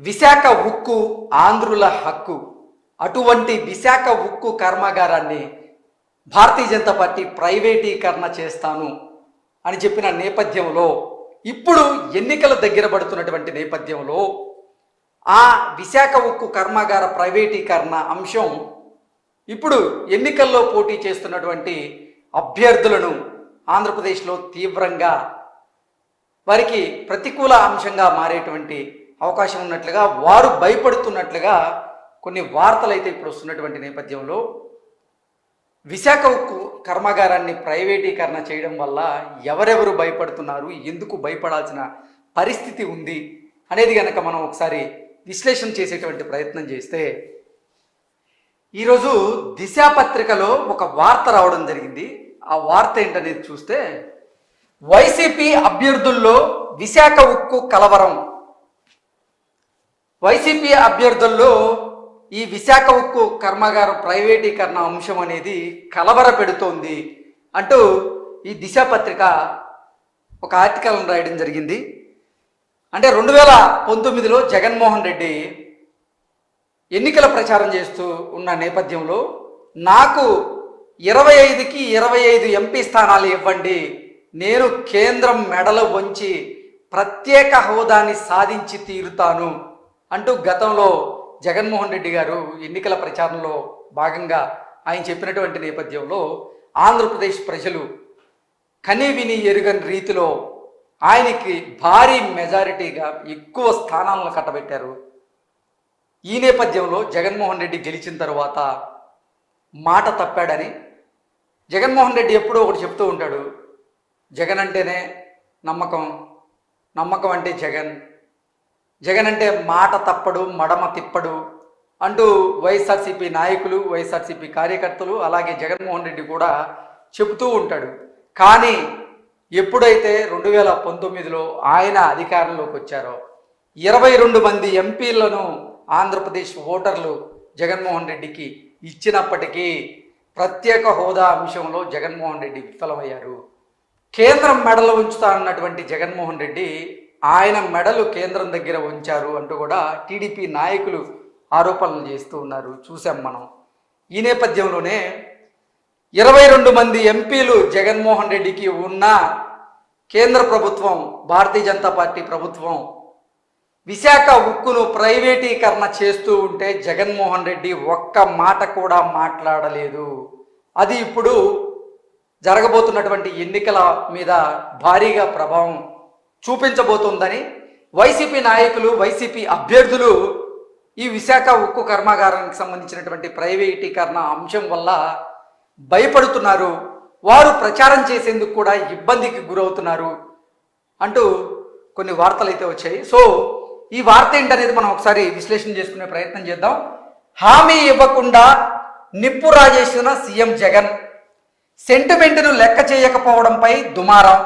విశాఖ ఉక్కు ఆంధ్రుల హక్కు. అటువంటి విశాఖ ఉక్కు కర్మాగారాన్ని భారతీయ జనతా పార్టీ ప్రైవేటీకరణ చేస్తాను అని చెప్పిన నేపథ్యంలో, ఇప్పుడు ఎన్నికల దగ్గర పడుతున్నటువంటి నేపథ్యంలో ఆ విశాఖ ఉక్కు కర్మాగార ప్రైవేటీకరణ అంశం ఇప్పుడు ఎన్నికల్లో పోటీ చేస్తున్నటువంటి అభ్యర్థులను ఆంధ్రప్రదేశ్లో తీవ్రంగా వారికి ప్రతికూల అంశంగా మారేటువంటి అవకాశం ఉన్నట్లుగా, వారు భయపడుతున్నట్లుగా కొన్ని వార్తలు అయితే ఇప్పుడు వస్తున్నటువంటి నేపథ్యంలో, విశాఖ ఉక్కు కర్మాగారాన్ని ప్రైవేటీకరణ చేయడం వల్ల ఎవరెవరు భయపడుతున్నారు, ఎందుకు భయపడాల్సిన పరిస్థితి ఉంది అనేది కనుక మనం ఒకసారి విశ్లేషణ చేసేటువంటి ప్రయత్నం చేస్తే, ఈరోజు దిశ పత్రికలో ఒక వార్త రావడం జరిగింది. ఆ వార్త ఏంటనేది చూస్తే, వైసీపీ అభ్యర్థుల్లో విశాఖ ఉక్కు కలవరం. వైసీపీ అభ్యర్థుల్లో ఈ విశాఖ ఉక్కు కర్మాగారం ప్రైవేటీకరణ అంశం అనేది కలవర పెడుతోంది అంటూ ఈ దిశ పత్రిక ఒక ఆర్టికల్ను రాయడం జరిగింది. అంటే 2019లో జగన్మోహన్ రెడ్డి ఎన్నికల ప్రచారం చేస్తూ ఉన్న నేపథ్యంలో, నాకు 25కి 25 ఎంపీ స్థానాలు ఇవ్వండి, నేను కేంద్రం మెడలు వంచి ప్రత్యేక హోదాని సాధించి తీరుతాను అంటూ గతంలో జగన్మోహన్ రెడ్డి గారు ఎన్నికల ప్రచారంలో భాగంగా ఆయన చెప్పినటువంటి నేపథ్యంలో, ఆంధ్రప్రదేశ్ ప్రజలు కనీవిని ఎరుగని రీతిలో ఆయనకి భారీ మెజారిటీగా ఎక్కువ స్థానాలను కట్టబెట్టారు. ఈ నేపథ్యంలో జగన్మోహన్ రెడ్డి గెలిచిన తర్వాత మాట తప్పాడని, జగన్మోహన్ రెడ్డి ఎప్పుడూ ఒకటి చెప్తూ ఉంటాడు, జగన్ అంటేనే నమ్మకం, నమ్మకం అంటే జగన్, జగన్ అంటే మాట తప్పడు మడమ తిప్పడు అంటూ వైఎస్ఆర్సీపీ నాయకులు, వైఎస్ఆర్సీపీ కార్యకర్తలు, అలాగే జగన్మోహన్ రెడ్డి కూడా చెబుతూ ఉంటాడు. కానీ ఎప్పుడైతే 2019లో ఆయన అధికారంలోకి వచ్చారో 22 మంది ఎంపీలను ఆంధ్రప్రదేశ్ ఓటర్లు జగన్మోహన్ రెడ్డికి ఇచ్చినప్పటికీ ప్రత్యేక హోదా అంశంలో జగన్మోహన్ రెడ్డి విఫలమయ్యారు. కేంద్రం మెడలు ఉంచుతా అన్నటువంటి జగన్మోహన్ రెడ్డి ఆయన మెడలు కేంద్రం దగ్గర ఉంచారు అంటూ కూడా టీడీపీ నాయకులు ఆరోపణలు చేస్తూ ఉన్నారు, చూసాం మనం. ఈ నేపథ్యంలోనే 22 మంది ఎంపీలు జగన్మోహన్ రెడ్డికి ఉన్న కేంద్ర ప్రభుత్వం, భారతీయ జనతా పార్టీ ప్రభుత్వం విశాఖ ఉక్కును ప్రైవేటీకరణ చేస్తూ ఉంటే జగన్మోహన్ రెడ్డి ఒక్క మాట కూడా మాట్లాడలేదు. అది ఇప్పుడు జరగబోతున్నటువంటి ఎన్నికల మీద భారీగా ప్రభావం చూపించబోతుందని వైసీపీ నాయకులు, వైసీపీ అభ్యర్థులు ఈ విశాఖ ఉక్కు కర్మాగారానికి సంబంధించినటువంటి ప్రైవేటీకరణ అంశం వల్ల భయపడుతున్నారు, వారు ప్రచారం చేసేందుకు కూడా ఇబ్బందికి గురవుతున్నారు అంటూ కొన్ని వార్తలు అయితే వచ్చాయి. సో ఈ వార్త ఏంటనేది మనం ఒకసారి విశ్లేషణ చేసుకునే ప్రయత్నం చేద్దాం. హామీ ఇవ్వకుండా నిప్పు రాజేసిన సీఎం జగన్, సెంటిమెంటును లెక్క చేయకపోవడంపై దుమారం,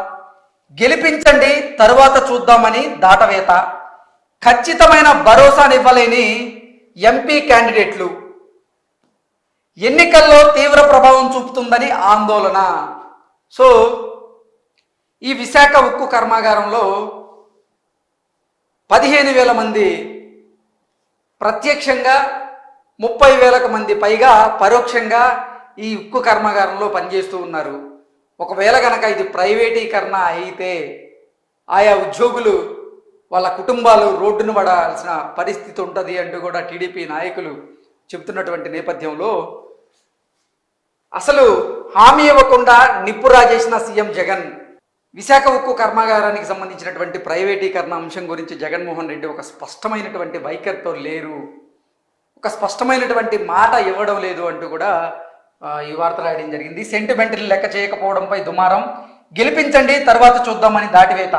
గెలిపించండి తరువాత చూద్దామని దాటవేత, ఖచ్చితమైన భరోసానివ్వలేని ఎంపీ క్యాండిడేట్లు, ఎన్నికల్లో తీవ్ర ప్రభావం చూపుతుందని ఆందోళన. సో ఈ విశాఖ ఉక్కు కర్మాగారంలో 15,000 మంది ప్రత్యక్షంగా, 30,000 మంది పైగా పరోక్షంగా ఈ ఉక్కు కర్మాగారంలో పనిచేస్తూ ఉన్నారు. ఒకవేళ కనుక ఇది ప్రైవేటీకరణ అయితే ఆయా ఉద్యోగులు, వాళ్ళ కుటుంబాలు రోడ్డును పడాల్సిన పరిస్థితి ఉంటుంది అంటూ కూడా టీడీపీ నాయకులు చెబుతున్నటువంటి నేపథ్యంలో, అసలు హామీ ఇవ్వకుండా నిప్పు రాజేసిన సీఎం జగన్, విశాఖ ఉక్కు కర్మాగారానికి సంబంధించినటువంటి ప్రైవేటీకరణ అంశం గురించి జగన్మోహన్ రెడ్డి ఒక స్పష్టమైనటువంటి వైఖరితో లేరు, ఒక స్పష్టమైనటువంటి మాట ఇవ్వడం లేదు అంటూ కూడా ఈ వార్త రాయడం జరిగింది. సెంటిమెంట్ని లెక్క చేయకపోవడంపై దుమారం, గెలిపించండి తర్వాత చూద్దామని దాటివేత,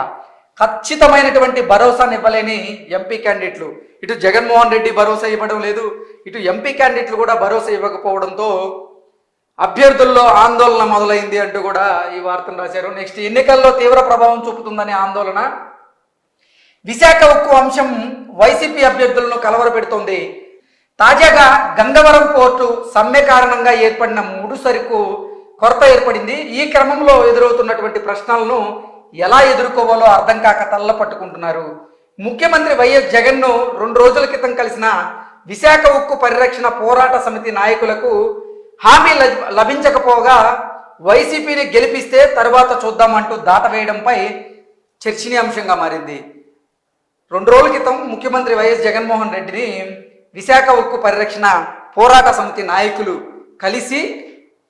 ఖచ్చితమైనటువంటి భరోసాని ఇవ్వలేని ఎంపీ క్యాండిడేట్లు. ఇటు జగన్మోహన్ రెడ్డి భరోసా ఇవ్వడం లేదు, ఇటు ఎంపీ క్యాండిడేట్లు కూడా భరోసా ఇవ్వకపోవడంతో అభ్యర్థుల్లో ఆందోళన మొదలైంది అంటూ కూడా ఈ వార్తను రాశారు. నెక్స్ట్, ఎన్నికల్లో తీవ్ర ప్రభావం చూపుతుందని ఆందోళన. విశాఖ ఉక్కు అంశం వైసీపీ అభ్యర్థులను కలవరపెడుతోంది. తాజాగా గంగవరం పోర్టు సమ్మె కారణంగా ఏర్పడిన ముడుసరుకు కొరత ఏర్పడింది. ఈ క్రమంలో ఎదురవుతున్నటువంటి ప్రశ్నలను ఎలా ఎదుర్కోవాలో అర్థం కాక తల్ల పట్టుకుంటున్నారు. ముఖ్యమంత్రి వైఎస్ జగన్ను 2 రోజుల క్రితం కలిసిన విశాఖ ఉక్కు పరిరక్షణ పోరాట సమితి నాయకులకు హామీ లభించకపోగా వైసీపీని గెలిపిస్తే తరువాత చూద్దామంటూ దాటవేయడంపై చర్చనీయాంశంగా మారింది. 2 రోజుల క్రితం ముఖ్యమంత్రి వైఎస్ జగన్మోహన్ రెడ్డిని విశాఖ ఉక్కు పరిరక్షణ పోరాట సమితి నాయకులు కలిసి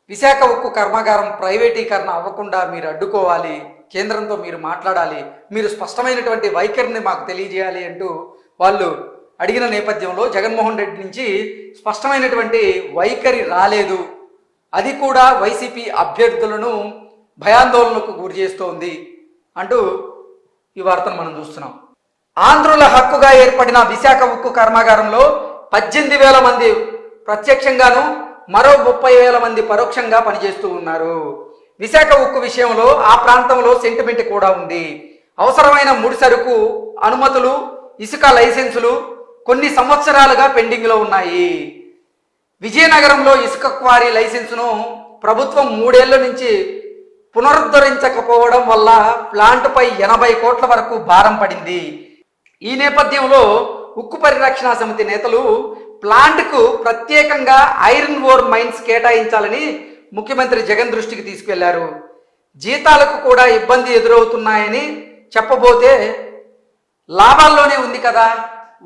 విశాఖ ఉక్కు కర్మాగారం ప్రైవేటీకరణ అవ్వకుండా మీరు అడ్డుకోవాలి, కేంద్రంతో మీరు మాట్లాడాలి, మీరు స్పష్టమైనటువంటి వైఖరిని మాకు తెలియజేయాలి అంటూ వాళ్ళు అడిగిన నేపథ్యంలో జగన్మోహన్ రెడ్డి నుంచి స్పష్టమైనటువంటి వైఖరి రాలేదు. అది కూడా వైసీపీ అభ్యర్థులను భయాందోళనకు గురి చేస్తోంది అంటూ ఈ వార్తను మనం చూస్తున్నాం. ఆంధ్రుల హక్కుగా ఏర్పడిన విశాఖ ఉక్కు కర్మాగారంలో 18,000 మంది ప్రత్యక్షంగాను మరో 30,000 మంది పరోక్షంగా పనిచేస్తూ ఉన్నారు. విశాఖ ఉక్కు విషయంలో ఆ ప్రాంతంలో సెంటిమెంట్ కూడా ఉంది. అవసరమైన ముడి సరుకు అనుమతులు, ఇసుక లైసెన్సులు కొన్ని సంవత్సరాలుగా పెండింగ్లో ఉన్నాయి. విజయనగరంలో ఇసుక క్వారీ లైసెన్సును ప్రభుత్వం 3 ఏళ్ల నుంచి పునరుద్ధరించకపోవడం వల్ల ప్లాంటుపై 80 కోట్ల వరకు భారం పడింది. ఈ నేపథ్యంలో ఉక్కు పరిరక్షణ సమితి నేతలు ప్లాంట్కు ప్రత్యేకంగా ఐరన్ ఓర్ మైన్స్ కేటాయించాలని ముఖ్యమంత్రి జగన్ దృష్టికి తీసుకెళ్లారు. జీతాలకు కూడా ఇబ్బంది ఎదురవుతున్నాయని చెప్పబోతే లాభాల్లోనే ఉంది కదా,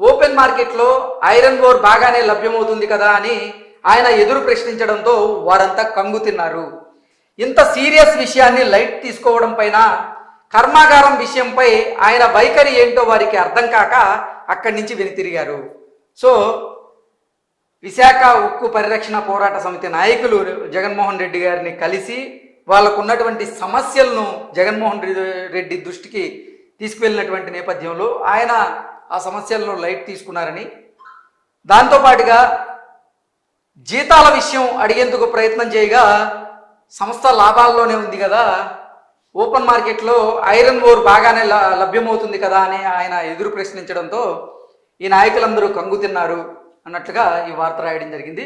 ఓపెన్ మార్కెట్లో ఐరన్ ఓర్ బాగానే లభ్యమవుతుంది కదా అని ఆయన ఎదురు ప్రశ్నించడంతో వారంతా కంగు తిన్నారు. ఇంత సీరియస్ విషయాన్ని లైట్ తీసుకోవడం పైన, కర్మాగారం విషయంపై ఆయన వైఖరి ఏంటో వారికి అర్థం కాక అక్కడి నుంచి వెనుతిరిగారు. సో విశాఖ ఉక్కు పరిరక్షణ పోరాట సమితి నాయకులు జగన్మోహన్ రెడ్డి గారిని కలిసి వాళ్ళకు ఉన్నటువంటి సమస్యలను జగన్మోహన్ రెడ్డి దృష్టికి తీసుకువెళ్ళినటువంటి నేపథ్యంలో ఆయన ఆ సమస్యలను లైట్ తీసుకున్నారని, దాంతోపాటుగా జీతాల విషయం అడిగేందుకు ప్రయత్నం చేయగా సంస్థ లాభాల్లోనే ఉంది కదా, ఓపెన్ మార్కెట్లో ఐరన్ ఓర్ బాగానే లభ్యమవుతుంది కదా అని ఆయన ఎదురు ప్రశ్నించడంతో ఈ నాయకులందరూ కంగు తిన్నారు అన్నట్లుగా ఈ వార్త రాయడం జరిగింది.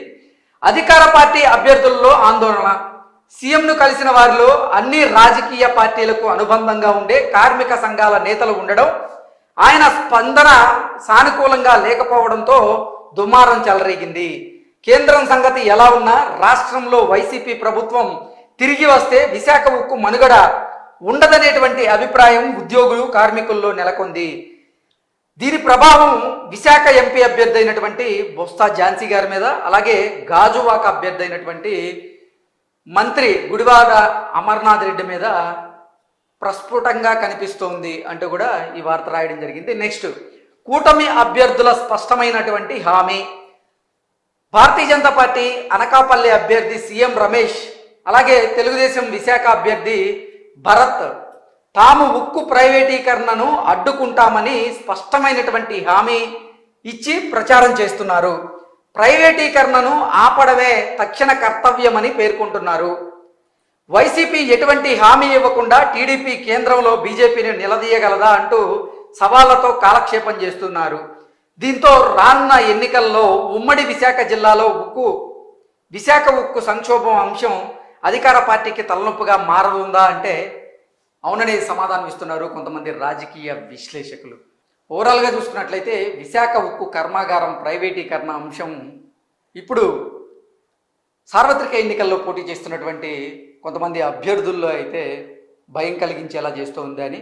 అధికార పార్టీ అభ్యర్థుల్లో ఆందోళన. సీఎంను కలిసిన వారిలో అన్ని రాజకీయ పార్టీలకు అనుబంధంగా ఉండే కార్మిక సంఘాల నేతలు ఉండడం, ఆయన స్పందన సానుకూలంగా లేకపోవడంతో దుమారం చెలరేగింది. కేంద్రం సంగతి ఎలా ఉన్నా రాష్ట్రంలో వైసీపీ ప్రభుత్వం తిరిగి వస్తే విశాఖ ఉక్కు మనుగడ ఉండదనేటువంటి అభిప్రాయం ఉద్యోగులు, కార్మికుల్లో నెలకొంది. దీని ప్రభావం విశాఖ ఎంపీ అభ్యర్థి అయినటువంటి బొత్స ఝాన్సీ గారి మీద, అలాగే గాజువాక అభ్యర్థి అయినటువంటి మంత్రి గుడివాడ అమర్నాథ్ రెడ్డి మీద ప్రస్ఫుటంగా కనిపిస్తోంది అంటూ కూడా ఈ వార్త రాయడం జరిగింది. నెక్స్ట్, కూటమి అభ్యర్థుల స్పష్టమైనటువంటి హామీ. భారతీయ జనతా పార్టీ అనకాపల్లి అభ్యర్థి సీఎం రమేష్, అలాగే తెలుగుదేశం విశాఖ అభ్యర్థి భరత్ తాము ఉక్కు ప్రైవేటీకరణను అడ్డుకుంటామని స్పష్టమైనటువంటి హామీ ఇచ్చి ప్రచారం చేస్తున్నారు. ప్రైవేటీకరణను ఆపడమే తక్షణ కర్తవ్యమని పేర్కొంటున్నారు. వైసీపీ ఎటువంటి హామీ ఇవ్వకుండా టీడీపీ కేంద్రంలో బీజేపీని నిలదీయగలదా అంటూ సవాళ్లతో కాలక్షేపం చేస్తున్నారు. దీంతో రానున్న ఎన్నికల్లో ఉమ్మడి విశాఖ జిల్లాలో విశాఖ ఉక్కు సంక్షోభం అంశం అధికార పార్టీకి తలనొప్పిగా మారనుందా అంటే అవుననే సమాధానం ఇస్తున్నారు కొంతమంది రాజకీయ విశ్లేషకులు. ఓవరాల్గా చూసుకున్నట్లయితే విశాఖ ఉక్కు కర్మాగారం ప్రైవేటీకరణ అంశం ఇప్పుడు సార్వత్రిక ఎన్నికల్లో పోటీ చేస్తున్నటువంటి కొంతమంది అభ్యర్థుల్లో అయితే భయం కలిగించేలా చేస్తుంది అని,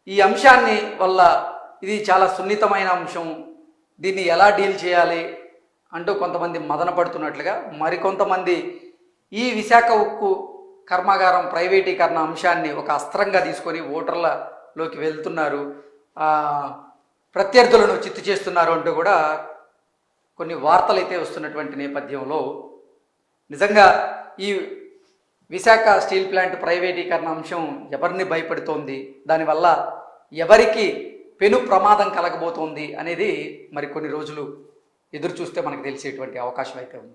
ఈ అంశాన్ని వల్ల ఇది చాలా సున్నితమైన అంశం, దీన్ని ఎలా డీల్ చేయాలి అంటూ కొంతమంది మదన పడుతున్నట్లుగా, మరికొంతమంది ఈ విశాఖ ఉక్కు కర్మాగారం ప్రైవేటీకరణ అంశాన్ని ఒక అస్త్రంగా తీసుకొని ఓటర్లలోకి వెళ్తున్నారు, ప్రత్యర్థులను చిత్తు చేస్తున్నారు అంటూ కూడా కొన్ని వార్తలు అయితే వస్తున్నటువంటి నేపథ్యంలో నిజంగా ఈ విశాఖ స్టీల్ ప్లాంట్ ప్రైవేటీకరణ అంశం ఎవరిని భయపెడుతోంది, దానివల్ల ఎవరికి పెను ప్రమాదం కలగబోతోంది అనేది మరి కొన్ని రోజులు ఎదురు చూస్తే మనకు తెలిసేటువంటి అవకాశం అయితే ఉంది.